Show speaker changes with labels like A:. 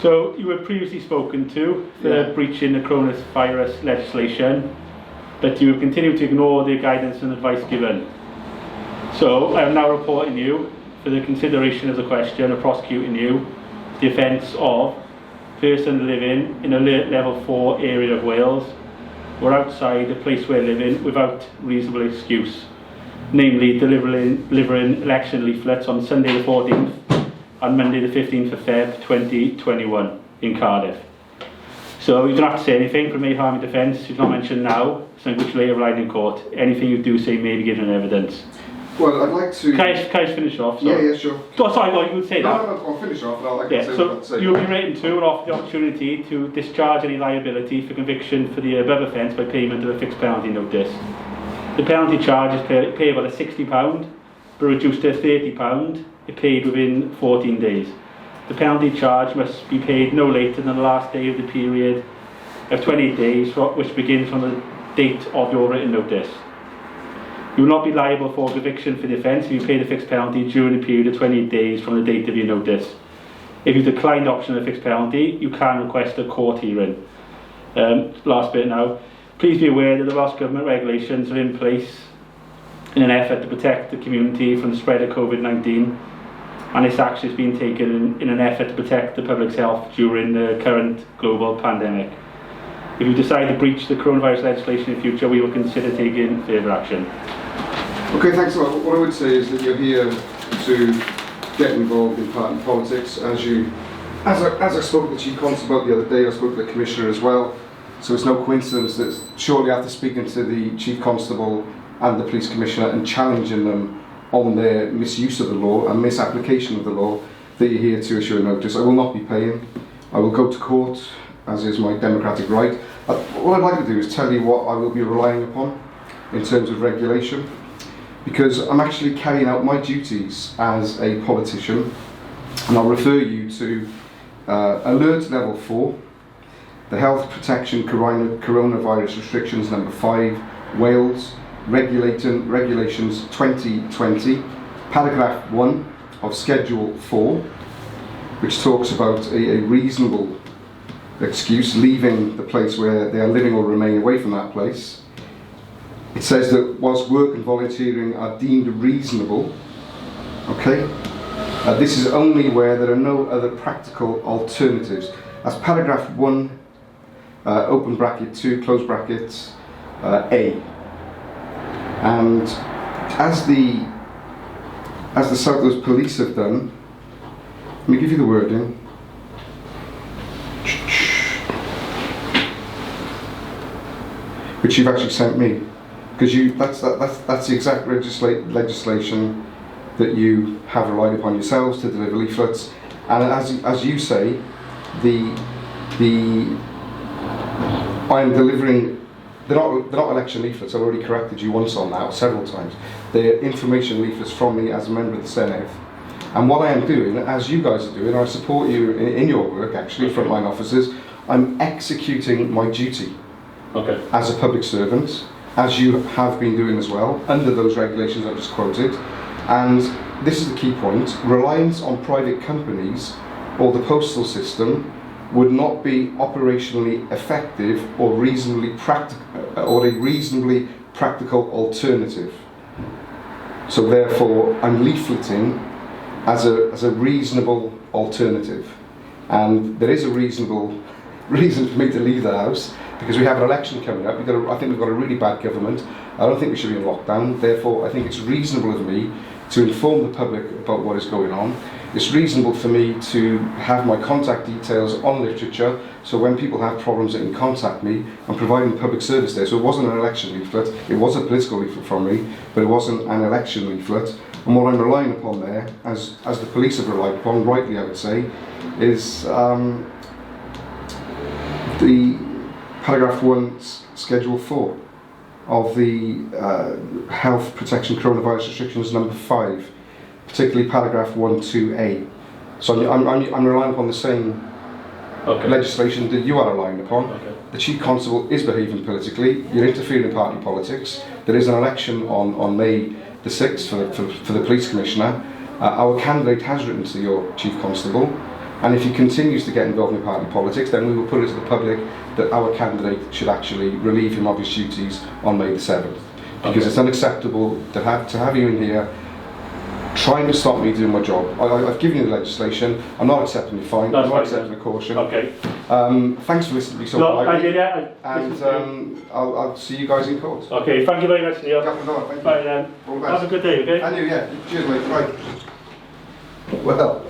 A: So you were previously spoken to for breaching the coronavirus legislation, but you have continued to ignore the guidance and advice given. So I am now reporting you for the consideration of the question of prosecuting you for the offence of person living in a level 4 area of Wales or outside the place we're living without reasonable excuse, namely delivering election leaflets on Sunday the 14th and Monday the 15th of Feb 2021 in Cardiff. So you don't have to say anything from a harming defence. You've not mentioned now, something which later relied in court. Anything you do say may be given evidence.
B: Well, I'd like to...
A: Can I just finish off?
B: Yeah, sure.
A: Oh, sorry, no, you would say that.
B: No, I'll finish off and I'll
A: say what I'd say. You'll be written to and offer the opportunity to discharge any liability for conviction for the above offence by payment of a fixed penalty notice. The penalty charge is payable at £60, but reduced to £30 if paid within 14 days. The penalty charge must be paid no later than the last day of the period of 28 days, which begins from the date of your written notice. You will not be liable for conviction for the offence if you pay the fixed penalty during the period of 28 days from the date of your notice. If you decline the option of the fixed penalty, you can request a court hearing. Last bit now. Please be aware that the Welsh Government regulations are in place in an effort to protect the community from the spread of COVID-19, and this action is being taken in an effort to protect the public's health during the current global pandemic. If you decide to breach the coronavirus legislation in future, we will consider taking further action.
B: Okay, thanks a lot. What I would say is that you're here to get involved in party politics. As I spoke to the Chief Constable the other day, I spoke to the Commissioner as well. So it's no coincidence that shortly after speaking to the Chief Constable and the Police Commissioner and challenging them on their misuse of the law and misapplication of the law, that you're here to issue a notice. I will not be paying. I will go to court, as is my democratic right. What I'd like to do is tell you what I will be relying upon in terms of regulation, because I'm actually carrying out my duties as a politician, and I'll refer you to Alert Level 4, the Health Protection Coronavirus Restrictions number 5, Wales, Regulations 2020, paragraph 1 of Schedule 4, which talks about a reasonable excuse leaving the place where they are living or remaining away from that place. It says that whilst work and volunteering are deemed reasonable, okay, this is only where there are no other practical alternatives. As paragraph 1, open bracket 2, close bracket A. And as the South Wales Police have done, let me give you the wording. Which you've actually sent me, because that's the exact legislation that you have relied upon yourselves to deliver leaflets. And as you say, I am delivering. They're not election leaflets. I've already corrected you once on that, several times. They're information leaflets from me as a member of the Senate. And what I am doing, as you guys are doing, I support you in your work, actually, frontline officers, I'm executing my duty as a public servant, as you have been doing as well, under those regulations I just quoted. And this is the key point: reliance on private companies or the postal system would not be operationally effective or a reasonably practical alternative. So therefore, I'm leafleting as a reasonable alternative, and there is a reasonable reason for me to leave the house, because we have an election coming up. I think we've got a really bad government. I don't think we should be in lockdown. Therefore, I think it's reasonable of me to inform the public about what is going on. It's reasonable for me to have my contact details on literature, so when people have problems they can contact me. I'm providing public service there. So it wasn't an election leaflet, it was a political leaflet from me, but it wasn't an election leaflet. And what I'm relying upon there, as the police have relied upon, rightly I would say, is the paragraph 1, schedule 4 of the Health Protection Coronavirus Restrictions number 5, particularly paragraph 1(2)(a). So I'm relying upon the same legislation that you are relying upon. The Chief Constable is behaving politically. You're interfering in party politics. There is an election on May the 6th for the Police Commissioner. Our candidate has written to your Chief Constable And if he continues to get involved in party politics, then we will put it to the public that our candidate should actually relieve him of his duties on May the 7th. Because it's unacceptable to have you in here trying to stop me doing my job. I've given you the legislation. I'm not accepting the fine. I'm not accepting the caution.
A: Okay.
B: Thanks for listening to me so
A: No,
B: politely.
A: I did, yeah.
B: And I'll see you guys in court.
A: Okay, thank you very much, Neil.
B: Thank you.
A: Bye then.
B: All the best.
A: Have a good day, okay?
B: And you, yeah. Cheers, mate. Right. Well.